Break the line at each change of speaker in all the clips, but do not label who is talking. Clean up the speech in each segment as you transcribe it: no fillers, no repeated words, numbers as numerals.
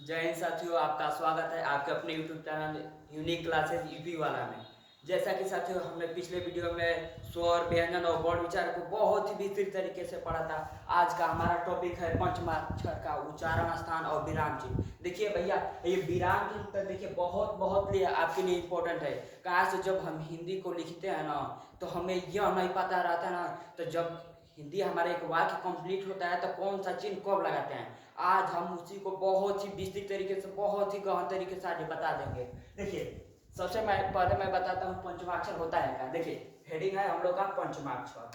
जय हिंद साथियों, आपका स्वागत है आपके अपने YouTube channel unique classes UP वाला में। जैसा कि साथियों हमने पिछले वीडियो में स्वर व्यंजन और वर्ण विचार को बहुत ही विस्तृत तरीके से पढ़ा था। आज का हमारा टॉपिक है पंचमाक्षर का उच्चारण स्थान और विराम चिन्ह। देखिए भैया, ये विराम चिन्ह तो देखिए बहुत बहुत लिए आपके लिए इम्पोर्टेंट है। कहाँ से जब हम हिंदी को लिखते हैं ना, तो हमें यह नहीं पता रहता ना, तो जब हिंदी हमारा एक वाक्य कंप्लीट होता है तो कौन सा चिन्ह कब लगाते हैं, आज हम उसी को बहुत ही विस्तृत तरीके से बहुत ही गहन तरीके से आज बता देंगे। देखिए, सबसे पहले मैं बताता हूँ पंचमाक्षर होता है क्या। देखिए, हेडिंग है हम लोग का पंचमाक्षर।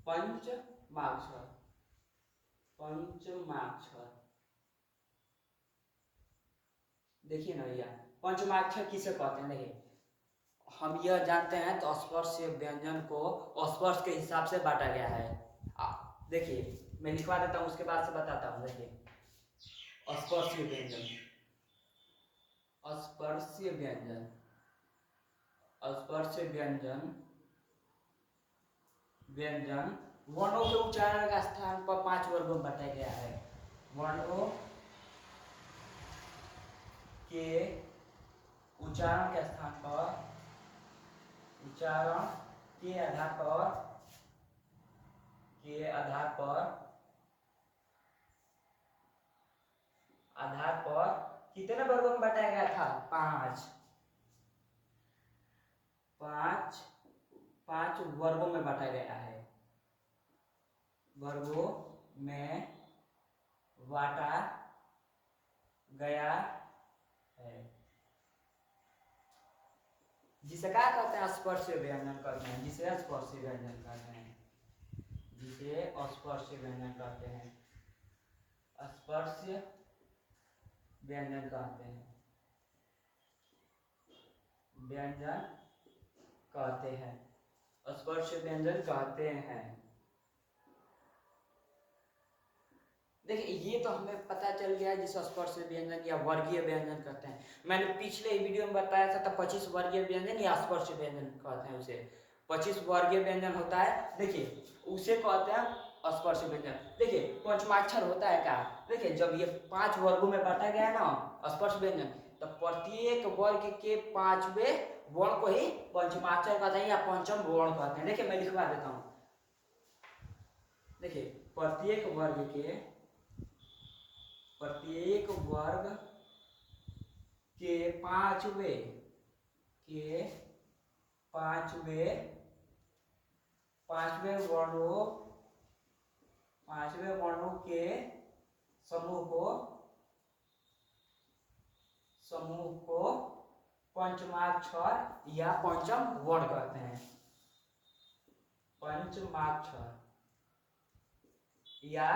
पंचमाक्षर, पंचमाक्षर। देखिए ना भैया, पंचमाक्षर किसे कहते हैं। देखिए, हम यह जानते हैं तो स्पर्श व्यंजन को स्पर्श के हिसाब से बांटा गया है। देखिए मैं लिखवा देता हूँ, उसके बाद से बताता हूँ। देखिए, स्पर्शीय व्यंजन, स्पर्शीय व्यंजन, स्पर्शीय व्यंजन, व्यंजन वर्णों के उच्चारण का स्थान पर 5 वर्गों में बांटा गया है। वर्णों के उच्चारण के स्थान पर, उच्चारण के आधार पर, के आधार पर कितने वर्गों में बांटा गया था। 5 वर्गों में बांटा गया है। वर्गों में बांटा गया है, जिसे क्या कहते हैं, स्पर्शीय व्यंजन कहते हैं। जिसे स्पर्शीय व्यंजन कहते हैं, जिसे स्पर्शीय व्यंजन कहते हैं, स्पर्शीय व्यंजन कहते हैं, व्यंजन कहते हैं, स्पर्शीय व्यंजन कहते हैं। देखिए, ये तो हमें पता चल गया है जिसे स्पर्शीय व्यंजन या वर्गीय व्यंजन कहते हैं। मैंने पिछले वीडियो में बताया था 25 वर्गीय व्यंजन या स्पर्शीय व्यंजन कहते हैं। उसे 25 वर्गीय व्यंजन होता है, देखिए उसे कहते हैं स्पर्शीय व्यंजन। देखिए, पंचमाक्षर होता है क्या। देखिए, जब ये 5 वर्गों में बांटा गया है ना स्पर्श व्यंजन, तो प्रत्येक वर्ग के 5वें वर्ण को ही पंचमाक्षर कहते हैं या पंचम वर्ण कहते हैं। देखिए मैं लिखवा देता हूँ। देखिए, प्रत्येक वर्ग के, प्रत्येक वर्ग के 5वें, के 5वें वर्णों, 5वें वर्णों के समूह को पंचमाक्षर या पंचम वर्ण कहते हैं। पंचमाक्षर या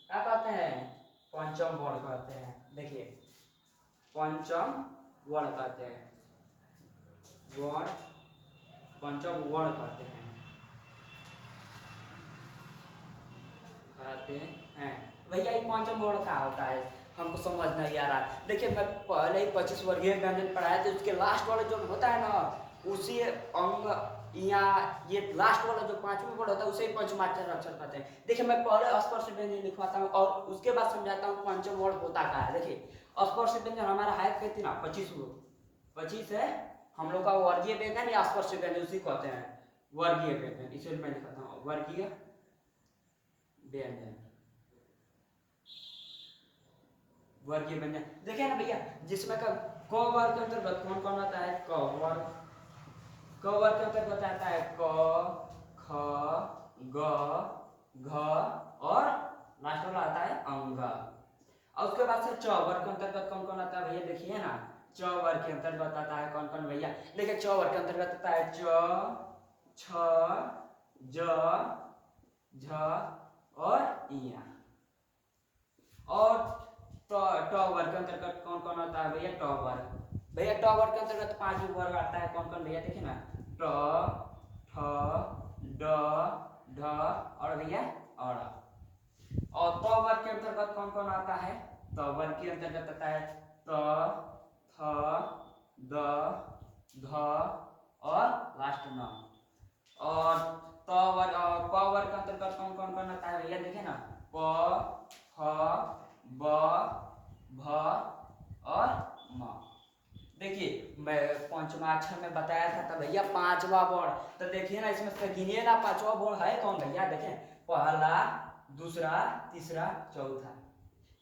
क्या कहते हैं, पंचम वर्ण कहते हैं। देखिए, पंचम वर्ण कहते हैं, वर्ण, पंचम वर्ण कहते हैं, कहते हैं। भैया, ये पंचम वर्ण क्या होता है, हमको समझ नहीं आ रहा। देखिए, मैं पहले ही 25 वर्गीय व्यंजन पढ़ाया था, उसके लास्ट वाला जो होता है ना, उसी अंग या ये लास्ट वाला जो 5वें वर्ड होता है उसे पंचमाक्षर अक्षर कहते हैं। देखिए, मैं पहले स्पर्श व्यंजन लिखवाता हूँ और उसके बाद समझाता हूँ पंचम वर्ड होता क्या है। देखिए, स्पर्श व्यंजन हमारा है कितना, 25 है हम लोग का वर्गीय व्यंजन या स्पर्श व्यंजन उसी कहते हैं वर्गीय व्यंजन। इसे मैं लिखता हूँ वर्गीय व्यंजन, वर्गीय व्यंजन। देखिए ना भैया, जिसमें क वर्ग के अंतर्गत कौन कौन आता है, क वर्ग, क वर्ग के अंतर्गत आता है क, ख, ग, घ और लास्ट वाला आता है अंग। और उसके बाद से च वर्ग के अंतर्गत कौन कौन आता है भैया, देखिए ना, च वर्ग के अंतर्गत आता है कौन कौन भैया। देखिए, च वर्ग के अंतर्गत आता है च, छ, ज, झ और इया। और ट वर्ग के अंतर्गत कौन कौन आता है भैया, ट वर्ग। भैया, ट वर्ग के अंतर्गत 5 वर्ग आता है कौन कौन भैया, देखिए ना, ट, ठ, ड, ढ और भैया और। त वर्ग के अंतर्गत कौन कौन आता है, त वर्ग के अंतर्गत आता है त, थ, द, ध और लास्ट न। और प वर्ग के अंतर्गत कौन कौन आता है भैया, देखिए ना, प, फ, ब, भ और म। देखिए मैं पंचमा अक्षर में बताया था तो भैया पांचवा वर्ण, तो देखिए ना इसमें से गिनिए ना पांचवा वर्ण है कौन भैया, देखें पहला दूसरा तीसरा चौथा।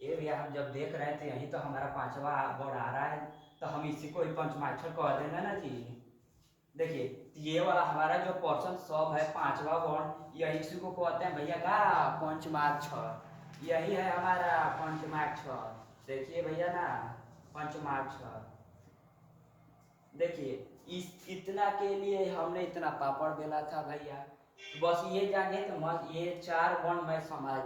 ये भैया हम जब देख रहे थे यही तो हमारा पांचवा वर्ण आ रहा है, तो हम इसी को ही पंचमाक्षर कह देंगे ना जी। देखिए ये वाला हमारा जो पोर्शन सब है पांचवा वर्ण, यही इसी को कहते हैं भैया का पंचमाक्षर। यही है हमारा पंचमाक्षर। देखिए भैया ना पंचमाक्षर। देखिए इस इतना के लिए हमने इतना पापड़ बेला था भैया। बस ये जानिए तो ये चार वर्ण मैं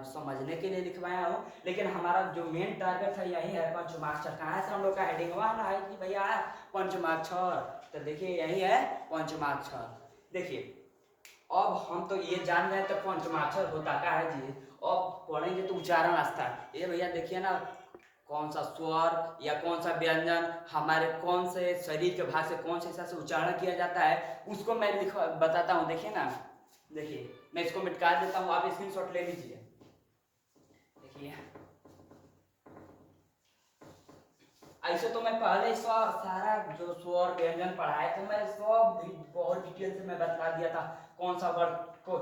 समझने के लिए लिखवाया हूँ, लेकिन हमारा जो मेन टारगेट है यही है पंचमाक्षर। कहाँ से हम लोग का हेडिंग ना है कि भैया पंचमाक्षर, तो देखिए यही है पंचमाक्षर। देखिए अब हम तो ये जान गए तो पंचमाक्षर होता क्या है जी। अब पढ़ेंगे तो उच्चारण स्तर। ये भैया देखिए ना कौन सा स्वर या कौन सा व्यंजन हमारे कौन से शरीर के भाग से कौन से हिस्सा से उच्चारण किया जाता है उसको मैं बताता हूँ। देखिए ना, देखिए मैं इसको मिटा देता हूँ, आप स्क्रीनशॉट ले लीजिए। देखिए ऐसे तो मैं पहले सारा जो स्वर व्यंजन पढ़ाए थे मैं सब बहुत डिटेल से मैं बता दिया था कौन सा वर्ड को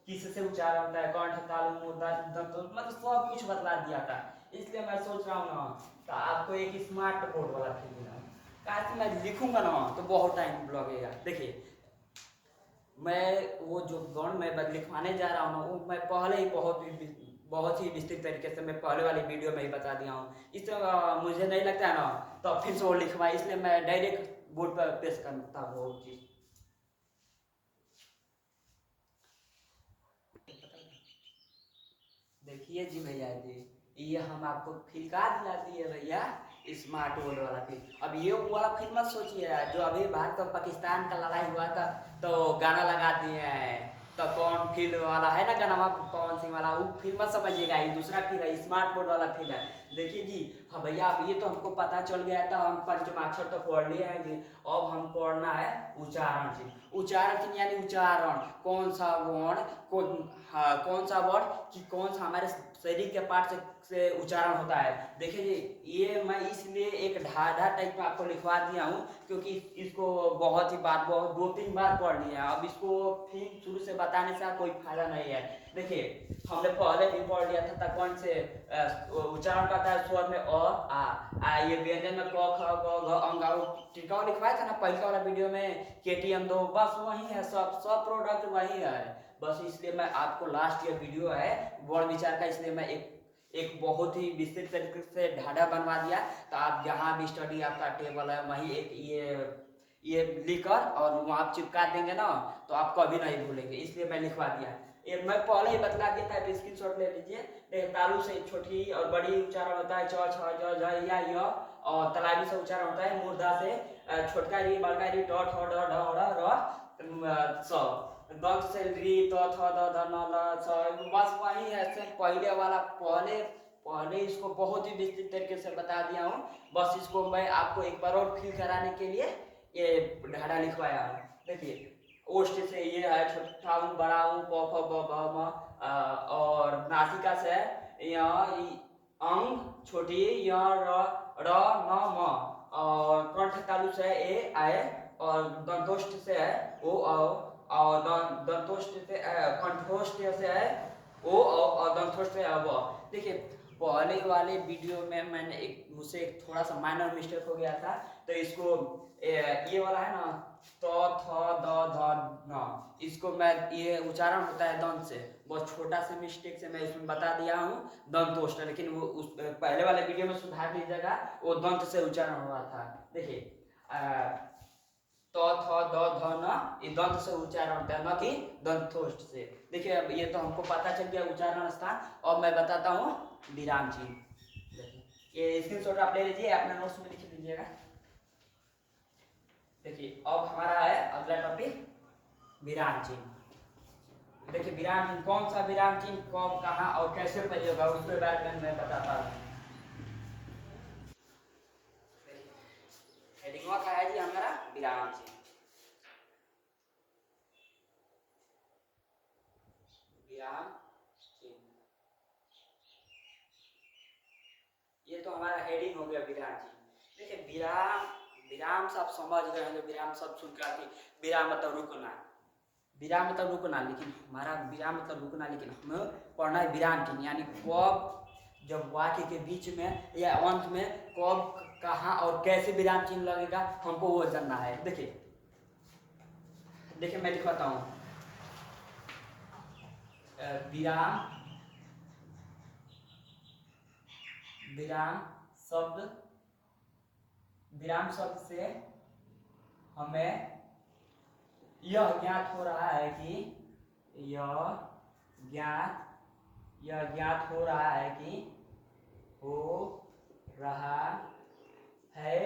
किससे उच्चारण होता है, कंठ तालु मूर्धा मतलब सब कुछ बता दिया था। इसलिए मैं सोच रहा हूँ ना तो आपको एक स्मार्ट बोर्ड वाला खरीद देना, काश मैं लिखूंगा ना तो बहुत टाइम लगेगा। देखिए मैं वो जो गण मैं लिखवाने जा रहा हूँ ना वो मैं पहले ही बहुत ही विस्तृत तरीके से मैं पहले वाली वीडियो में ही बता दिया हूँ। इस मुझे नहीं लगता है ना तो फिर से वो लिखवाए, इसलिए मैं डायरेक्ट बोर्ड पर पेश करता हूँ वो चीज़। देखिए जी भैया जी, ये हम आपको फिर का दिला दिए भैया स्मार्ट बोर्ड वाला फिर। अब ये वाला फिर मत सोचिए जो अभी भारत और पाकिस्तान का लड़ाई हुआ था तो गाना लगा दिए हैं, तो कौन फिल्म वाला है ना गाना पवन सिंह वाला, वो फिल्म मत समझिएगा, ये दूसरा फिल्म है, स्मार्ट बोर्ड वाला फिल्म है। देखिए जी हाँ भैया अब ये तो हमको पता चल गया था, हम पंचमाक्षर तो पढ़ लिए हैं जी। अब हम पढ़ना है उच्चारण जी। उच्चारण चिन्ह यानी उच्चारण, कौन सा वर्ण कौन सा वर्ण कि कौन सा हमारे शरीर के पार्ट से उच्चारण होता है। देखिए जी ये मैं इसलिए एक ढाढ़ा टाइप में आपको लिखवा दिया हूँ क्योंकि इसको बहुत ही बार बहुत 2-3 बार पढ़ लिया, अब इसको फिर शुरू से बताने से कोई फायदा नहीं है। देखिए हमने पहले भी पढ़ लिया था कौन से उच्चारण करता है स्वर में आ ये व्यंजन में क ख ग घ अंग टिकाऊ लिखवाया था ना पहले वाला वीडियो में KTM 2, बस वही है, सब सब प्रोडक्ट वही है। बस इसलिए मैं आपको लास्ट ये वीडियो है वर्ण विचार का, इसलिए मैं एक बहुत ही विस्तृत तरीके से ढाढ़ा बनवा दिया। तो आप जहाँ भी स्टडी आपका टेबल है वहीं एक ये लिखकर और वहाँ आप चिपका देंगे ना तो आप कभी नहीं भूलेंगे, इसलिए मैं लिखवा दिया। ये मैं पहले ही बतला दिया था, स्क्रीन शॉट ले लीजिए। तालु से छोटी और बड़ी उच्चारण होता है च छ ज झ या य, और तलावी से उच्चारण होता है मूर्धा से छोटका री बड़का री ट ठ ड ढ र स, दंत से री त थ द ध न ल स, बस वही है पहले वाला। पहले इसको बहुत ही विस्तृत तरीके से बता दिया हूँ, बस इसको मैं आपको एक बार और फील कराने के लिए ये ढाढ़ा लिखवाया हूँ। देखिए ओष्ठ से ये है छोटा हूँ बड़ा हूँ प फ ब भ म, और नासिका से अंग छोटी य र न म, और कंठ तालु से ए आए, और दंतोष्ठ से है ओ और दंतोष्ठ से कंठोष्ठ से है ओ और दंतोष्ठ से अब। देखिए पहले वाले वीडियो में मैंने मुझसे एक थोड़ा सा माइनर मिस्टेक हो गया था, तो इसको ये वाला है ना त थ द ध न, इसको मैं ये उच्चारण होता है दंत से, बहुत छोटा सा मिस्टेक से मैं इसमें बता दिया हूँ दंतोष्ठ, लेकिन वो उस पहले वाले वीडियो में सुधार दीजिएगा, वो दंत से उच्चारण हुआ था। देखिए त थ द ध न ये दंत से उच्चारण होता है, न कि दंतोष्ठ से। देखिए अब ये तो हमको पता चल गया उच्चारण स्थान। अब मैं बताता हूँ विराम चिन्ह। ये स्क्रीनशॉट आप ले लीजिए, अपने नोट्स में लिख लीजिएगा। देखिए अब हमारा है अगला टॉपिक विराम चिन्ह। देखिए विराम चिन्ह कौन सा विराम चिन्ह कब कहाँ और कैसे प्रयोग होगा उसके बारे में मैं बताता हूँ। हेडिंग क्या है जी हमारा विराम चिन्ह। विराम चिन्ह ये तो हमारा हेडिंग हो गया विराम चिन्ह। देखिए विराम, विराम से आप समझ गए हैं, जो विराम सब सुन कर आती, विराम मतलब रुकना, विराम मतलब रुकना, लेकिन हमारा विराम मतलब रुकना, लेकिन हमें पढ़ना है विराम चिन्ह, यानी कब, जब वाक्य के बीच में या अंत में कब, कहाँ और कैसे विराम चिन्ह लगेगा, हमको वो जानना है। देखिए देखिए मैं लिखवाता हूँ, विराम, विराम शब्द, विराम शब्द से हमें यह ज्ञात हो रहा है कि यह ज्ञात हो रहा है कि हो रहा है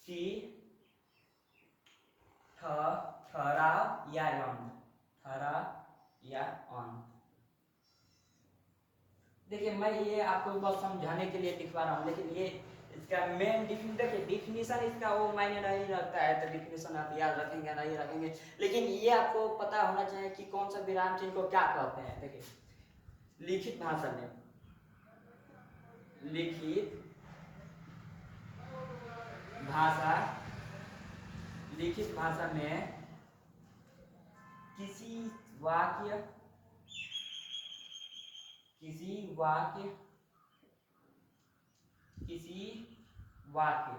कि ठहराव या अंत, ठहराव या अंत। देखिए मैं ये आपको बस समझाने के लिए लिखवा रहा हूँ, लेकिन ये इसका मेन डिफिनीशन इसका वो मायने नहीं रखता है, तो डिफिनीशन आप याद रखेंगे नहीं रखेंगे, लेकिन ये आपको पता होना चाहिए कि कौन सा विराम चिन्ह को क्या कहते हैं। देखिए लिखित भाषा में, लिखित भाषा, लिखित भाषा में किसी वाक्य, किसी वाक्य, किसी वाक्य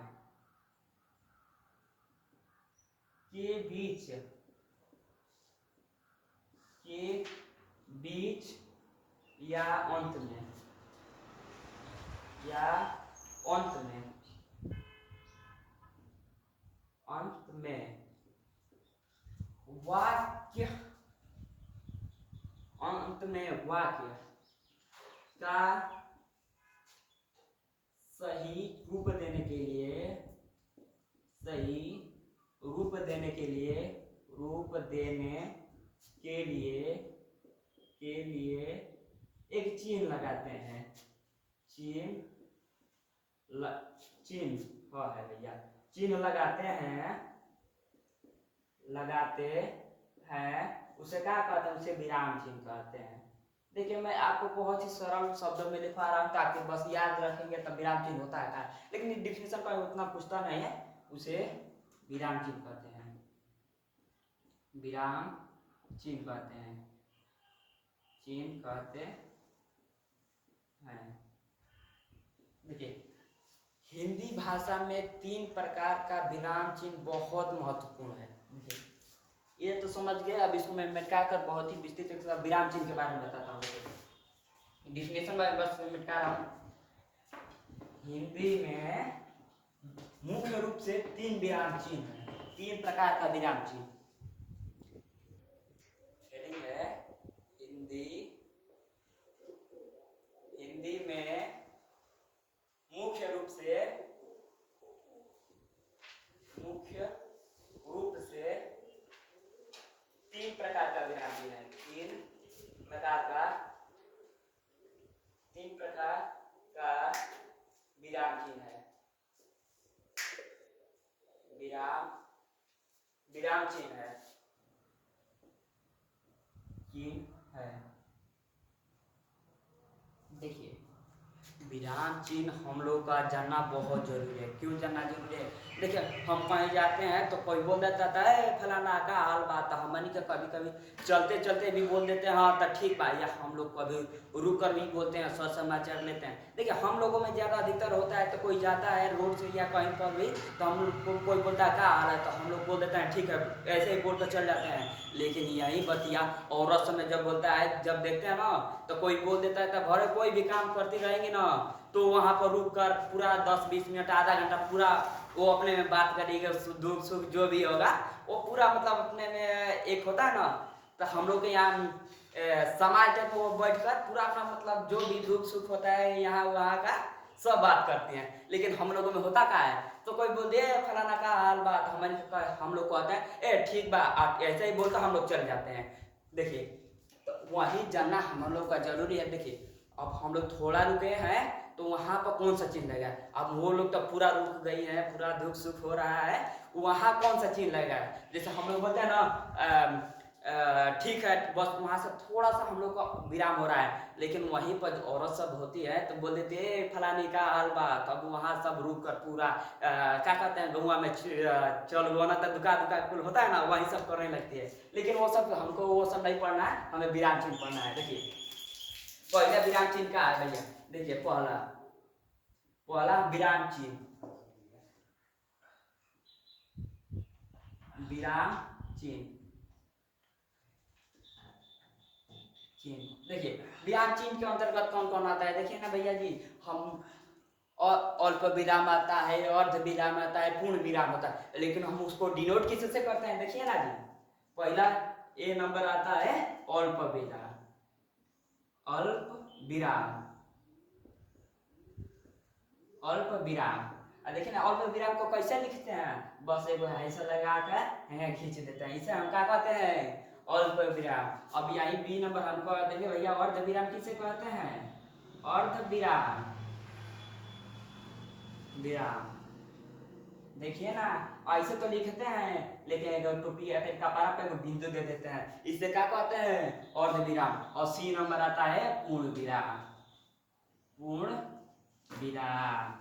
के बीच, के बीच या अंत में, या अंत में, अंत में वाक्य, अंत में वाक्य का सही रूप देने के लिए, सही रूप देने के लिए, रूप देने के लिए, के लिए एक चिन्ह लगाते हैं, चिन्ह चिन्ह है भैया, चिन्ह लगाते हैं, लगाते हैं, उसे क्या कहते हैं, उसे विराम चिन्ह कहते हैं। देखिए मैं आपको बहुत ही सरल शब्दों में लिखवा रहा हूँ ताकि बस याद रखेंगे तब विराम चिन्ह होता है क्या, लेकिन डिफिनेशन का उतना पूछता नहीं है, उसे विराम चिन्ह कहते हैं, विराम चिन्ह कहते हैं, चिन्ह कहते हैं। देखिए हिंदी भाषा में 3 प्रकार का विराम चिन्ह बहुत महत्वपूर्ण है। ये तो समझ गए, अब इसको मैं मिटा कर बहुत ही विस्तृत विराम चिन्ह के बारे में बताता हूँ। डिफिनेशन बस मिटा रहा हूँ। हिंदी में मुख्य रूप से 3 विराम चिन्ह है, 3 प्रकार का विराम चिन्ह है। हिंदी में मुख्य रूप से 3 प्रकार का विराम चिन्ह है, 3 प्रकार का विराम चिन्ह है, विराम चिन्ह है, देखिए विराम चिन्ह हम लोग का जानना बहुत जरूरी है। क्यों जानना जरूरी है? देखिए हम कहीं जाते हैं तो कोई बोल देता है फलाना का हाल बात, हमनी के कभी कभी चलते चलते भी बोल देते हैं हाँ तो ठीक बा, या हम लोग कभी रुक कर भी बोलते हैं, सच समाचार लेते हैं। देखिए हम लोगों में ज़्यादा अधिकतर होता है तो कोई जाता है रोड से या कहीं पर भी तो हम लोग को कोई बोलता है क्या हाल है, तो हम लोग बोल देते हैं ठीक है, ऐसे ही बोल कर चल जाते हैं। लेकिन यही बतिया औरत समय जब बोलता है, जब देखते हैं ना तो कोई बोल देता है तो भरे कोई भी काम करती रहेंगी ना तो वहाँ पर रुक कर पूरा 10-20 मिनट आधा घंटा पूरा वो अपने में बात करेगा, दुख सुख जो भी होगा वो पूरा मतलब अपने में एक होता है ना, तो हम लोग के यहाँ समाज तक वो बैठ कर पूरा अपना मतलब जो भी दुख सुख होता है यहाँ वहाँ का सब बात करते हैं। लेकिन हम लोगों में होता क्या है, तो कोई बोल दे फलाना का हाल बात, हम लोग कहते हैं ए ठीक बा, ऐसे ही बोलकर हम लोग चल जाते हैं। देखिए तो वही जानना हम लोग का जरूरी है। देखिए अब हम लोग थोड़ा रुके हैं तो वहाँ पर कौन सा चिन्ह लगेगा, अब वो लोग तो पूरा रुक गई है, पूरा दुख सुख हो रहा है, वहाँ कौन सा चिन्ह लगेगा। जैसे हम लोग बोलते हैं ना ठीक है, बस वहां से थोड़ा सा हम लोग का विराम हो रहा है, लेकिन वहीं पर औरत सब होती है तो बोल देते "ए, फलानी का हाल बा", तब वहां सब रुक कर पूरा क्या कहते हैं गौवा में चल गो ना, तो दुका दुका कुल होता है ना, वही सब करने लगती है। लेकिन वो सब हमको वो सब नहीं पढ़ना है, हमें विराम चिन्ह पढ़ना है। देखिए पहला विराम चिन्ह क्या है भैया, देखिए पहला पहला विराम चिन्ह, विराम चिन्ह चिन्ह देखिए विराम चिन्ह के अंतर्गत कौन कौन आता है, देखिए ना भैया जी, हम और अल्प विराम आता है, अर्ध विराम आता है, पूर्ण विराम होता है, लेकिन हम उसको डिनोट किससे करते हैं, देखिए ना जी, पहला ए नंबर आता है अल्प विराम, अल्प विराम, अल्प विराम। देखिए ना अल्प विराम को कैसे लिखते हैं, बस एगो ऐसा लगा कर खींच देते हैं, इसे हम क्या कहते हैं, अल्प विराम। अब यही बी नंबर हमको देखिए भैया अर्ध विराम किसे कहते हैं, अर्ध विराम, विराम। देखिए ना ऐसे तो लिखते हैं, लेकिन अगर टोपी या फिर कपड़ा पे बिंदु दे देते हैं, इसे क्या कहते हैं, अर्ध विराम। और सी नंबर आता है पूर्ण विराम, पूर्ण विराम।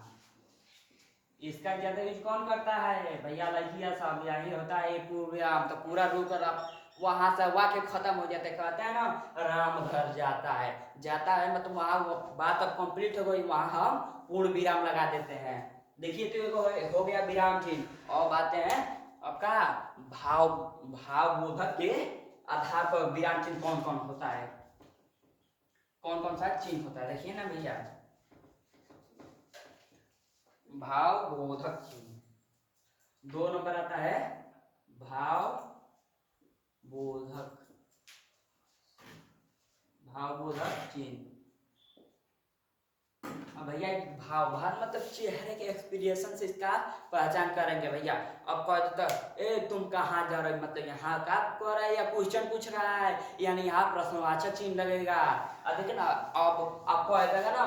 इसका ज्यादा यूज कौन करता है भैया, लड़कियां सब, यही होता है पूर्ण विराम, तो पूरा रुक कर आप वहां से वाक्य खत्म हो जाते, कहते हैं ना राम घर जाता है, जाता है मतलब वहां बात अब कंप्लीट हो गई, वहां हम पूर्ण विराम लगा देते हैं। देखिए तो हो गया विराम चिन्ह। और बातें हैं अब का भाव, भाव बोधक के आधार पर विराम चिन्ह कौन कौन होता है, कौन कौन सा चिन्ह होता है, देखिए ना भैया, भाव बोधक चिन्ह 2 नंबर आता है, भाव बोधक, भाव बोधक चिन्ह। भैया भाव भाव मतलब चेहरे के एक्सप्रेशन से इसका पहचान करेंगे भैया। अब कह देता ए तुम कहाँ जा रहे, मतलब यहाँ का कह रहा है या क्वेश्चन पूछ रहा है, यानी यहाँ प्रश्नवाचक चिन्ह लगेगा। देखिए ना अब आपको आएगा ना,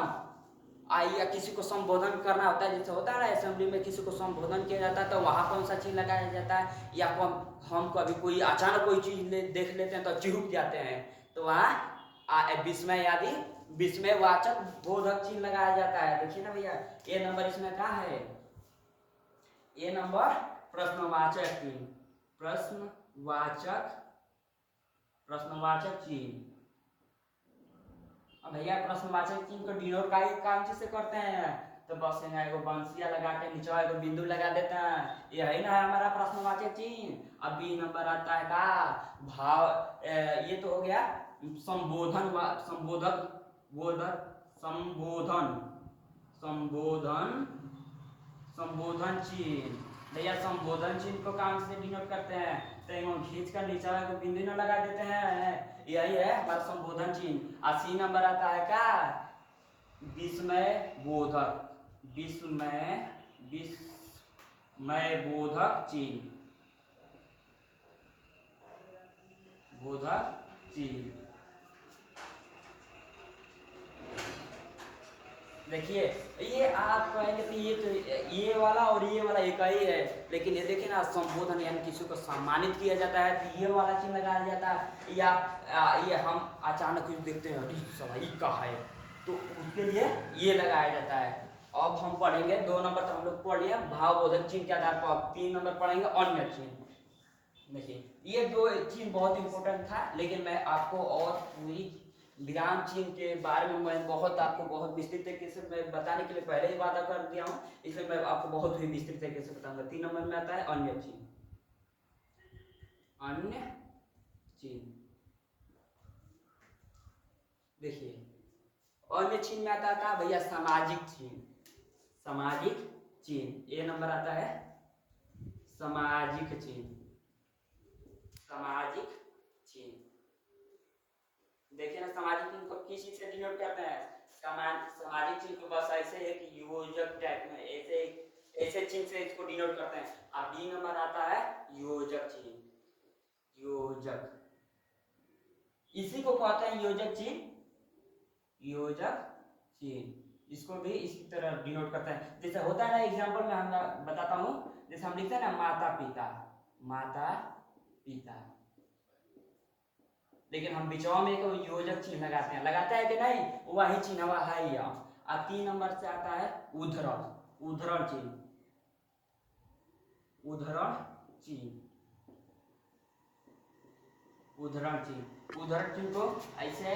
आई या किसी को संबोधन करना होता है, जैसे होता है ना असेंबली में किसी को संबोधन किया जाता है, तो वहाँ कौन सा चिन्ह लगाया जाता है, या हम कभी कोई अचानक कोई चीज देख लेते हैं तो चिढ़क जाते हैं, तो वहाँ विस्मय आदि विस्मयवाचक बोधक चिन्ह लगाया जाता है। देखिए ना भैया ए नंबर इसमें क्या है, ए नंबर प्रश्नवाचक चिन्ह, प्रश्नवाचक, प्रश्नवाचक चिन्ह। अब भैया प्रश्नवाचक चिन्ह को डिनोट का काम से करते हैं, तो बस यहाँ एगो बंसिया लगा के नीचे एगो बिंदु लगा देते हैं, यही ना है हमारा प्रश्नवाचक चिन्ह। अब बी नंबर आता है का भाव, ये तो हो गया संबोधन, संबोधक बोधक, संबोधन, संबोधन, संबोधन चिन्ह। भैया संबोधन चिन्ह को काम से डिनोट करते हैं, तो खींच कर नीचे को बिंदु न लगा देते हैं, यही है हमारा संबोधन चिन्ह। और सी नंबर आता है का विस्मय बोधक, विस्मय, विस्मय बोधक चिन्ह, बोधक चिन्ह। देखिए ये आप कहेंगे कि ये तो ये वाला और ये वाला एक ही है, लेकिन ये देखिए ना संबोधन यानी किसी को सम्मानित किया जाता है तो ये वाला चिन्ह लगाया जाता है, या ये हम अचानक कुछ देखते हैं अरे सवाई का है तो उसके लिए ये लगाया जाता है। अब हम पढ़ेंगे 2 नंबर तो हम लोग पढ़ लिए भावबोधक चिन्ह के आधार पर, अब 3 नंबर पढ़ेंगे अन्य चिन्ह। देखिए ये 2 चिन्ह बहुत इंपॉर्टेंट था, लेकिन मैं आपको और पूरी विराम चिन्ह के बारे में मैं बहुत आपको बहुत विस्तृत तरीके से मैं बताने के लिए पहले ही वादा कर दिया हूँ, इसलिए मैं आपको बहुत ही विस्तृत तरीके से बताऊंगा। 3 नंबर में आता है अन्य चिन्ह, अन्य चिन्ह। देखिए अन्य चिन्ह में आता था भैया सामाजिक चिन्ह, सामाजिक चिन्ह ए नंबर आता है सामाजिक चिन्ह, सामाजिक चिन्ह। देखिए ना सामाजिक चिन्ह को किस चीज से डिनोट करते हैं, सामाजिक चिन्ह को बस ऐसे है कि योजक टाइप में ऐसे ऐसे चिन्ह से इसको डिनोट करते हैं। अब बी नंबर आता है योजक चिन्ह, योजक, इसी को कहते हैं योजक चिन्ह, योजक चिन्ह। इसको भी इसी तरह डिनोट करते हैं, जैसे होता है ना एग्जांपल में हम बताता हूँ, जैसे हम लिखते हैं ना माता पिता, माता पिता, लेकिन हम बिचवा में एक योजक चिन्ह लगाते हैं कि नहीं, वही चिन्ह हुआ है यहाँ। अब 3 नंबर से आता है उद्धरण, उद्धरण चिन्ह, उद्धरण चिन्ह, उद्धरण चिन्ह। उद्धरण चिन्ह को ऐसे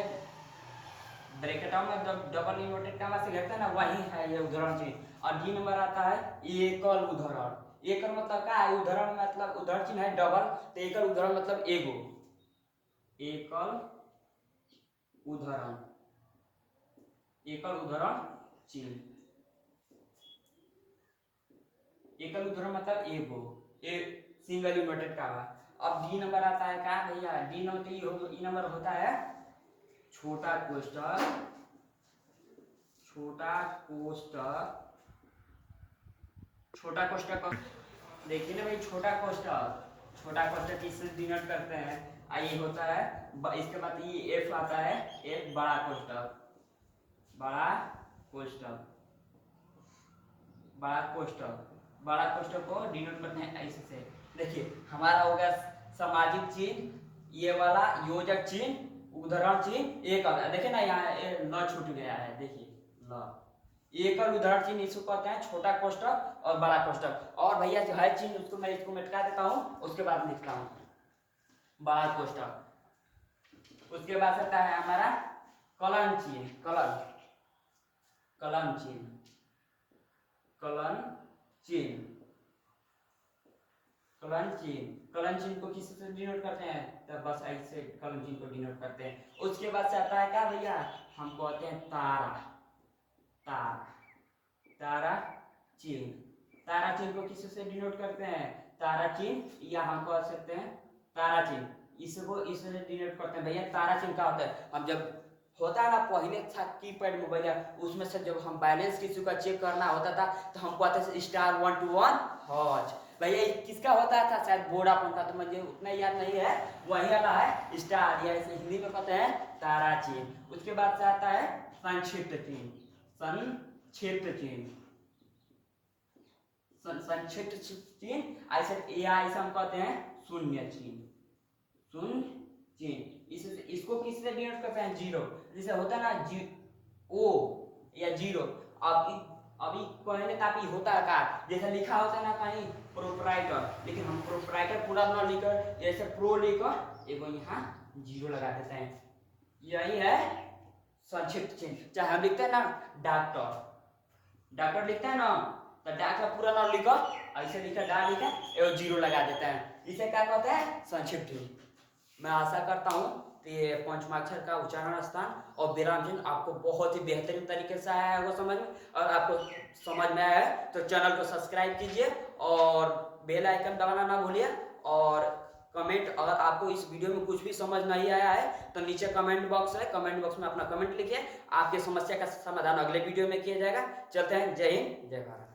ब्रैकेट में डबल इन्वर्टेड कॉमा से घेरते हैं ना, वही है ये उद्धरण चिन्ह। और डी नंबर आता है एकल उद्धरण। एकल मतलब क्या है, उद्धरण मतलब उद्धरण चिन्ह है डबल, तो एकल उद्धरण मतलब एगो, एकल उद्धरण, एकल उद्धरण चिन्ह, एकल उद्धरण मतलब एगो, एक सिंगल इन्वर्टेड कॉमा। अब डी नंबर आता है क्या भैया, डी नंबर ई नंबर होता है छोटा कोष्ठक, छोटा कोष्ठक, छोटा कोष्ठक देखिए ना भाई, छोटा कोष्ठक, छोटा कोष्ठक किससे डिनोट करते हैं, ये होता है इसके बाद ये एफ आता है, एक बड़ा कोष्ठक, बड़ा कोष्ठक, बड़ा कोष्ठक, बड़ा कोष्ठक को डिनोट करते हैं ऐसे से। देखिए हमारा होगा सामाजिक चिन्ह, ये वाला योजक चिन्ह, उद्धरण चिन्ह एक, देखिए ना यहाँ ल छूट गया है, देखिए ल, एकल उद्धरण चिन्ह इसको कहते हैं छोटा कोष्ठक और बड़ा कोष्ठक। और भैया जो है चिन्ह उसको मैं इसको मिटा देता हूँ, उसके बाद लिखता हूँ बड़ा कोष्ठक। उसके बाद आता है हमारा कलन चिन्ह, कलन, कलन चिन्ह, कलन चिन्ह, कलन चिन्ह, कलन चिन्ह को किससे डिनोट करते हैं, तो बस ऐसे कलन चिन्ह को डिनोट करते हैं। उसके बाद से आता है क्या भैया, हम कहते हैं तारा, तारा, तारा चिन्ह, तारा चिन्ह को किससे डिनोट करते हैं, तारा चिन्ह, या हम कह सकते हैं तारा चिन्ह, इसको इससे डिनोट करते हैं। भैया तारा चिन्ह क्या होता है, हम जब होता है ना पहले था कीपैड मोबाइल, उसमें से जब हम बैलेंस किसी का चेक करना होता था तो हमको आता था स्टार 121 हॉच, भैया किसका होता था, शायद वोडाफोन का, तो मुझे उतना याद नहीं है, वही वाला है स्टार, या इसे हिंदी में कहते हैं तारा चिन्ह। उसके बाद से आता है संक्षिप्त चिन्ह, संक्षिप्त चिन्ह, संक्षिप्त चिन्ह ऐसे, या ऐसा हम कहते हैं शून्य चिन्ह, शून्य चिन्ह। इसको किससे डिनोट करते हैं, जीरो, जैसे होता है ना ओ या जीरो। अभी पहले काफी होता है का, जैसे लिखा होता है ना कहीं प्रोप्राइटर, लेकिन हम प्रोप्राइटर पूरा ना लिखकर जैसे प्रो लिखकर एगो यहाँ जीरो लगा देते हैं, यही है संक्षिप्त चिन्ह। चाहे हम लिखते हैं ना डॉक्टर, डॉक्टर लिखते हैं ना, तो डॉक्टर पूरा ना लिखकर ऐसे लिखा डा लिखा एगो जीरो लगा देते हैं, इसे क्या कहते हैं संक्षिप्त चिन्ह। मैं आशा करता हूँ ये पंचमाक्षर का उच्चारण स्थान और विराम चिन्ह आपको बहुत ही बेहतरीन तरीके से आया होगा समझ में, और आपको समझ में आया है तो चैनल को सब्सक्राइब कीजिए और बेल आइकन दबाना ना भूलिए। और कमेंट, अगर आपको इस वीडियो में कुछ भी समझ नहीं आया है तो नीचे कमेंट बॉक्स है, कमेंट बॉक्स में अपना कमेंट लिखिए, आपकी समस्या का समाधान अगले वीडियो में किया जाएगा। चलते हैं, जय हिंद जय भारत।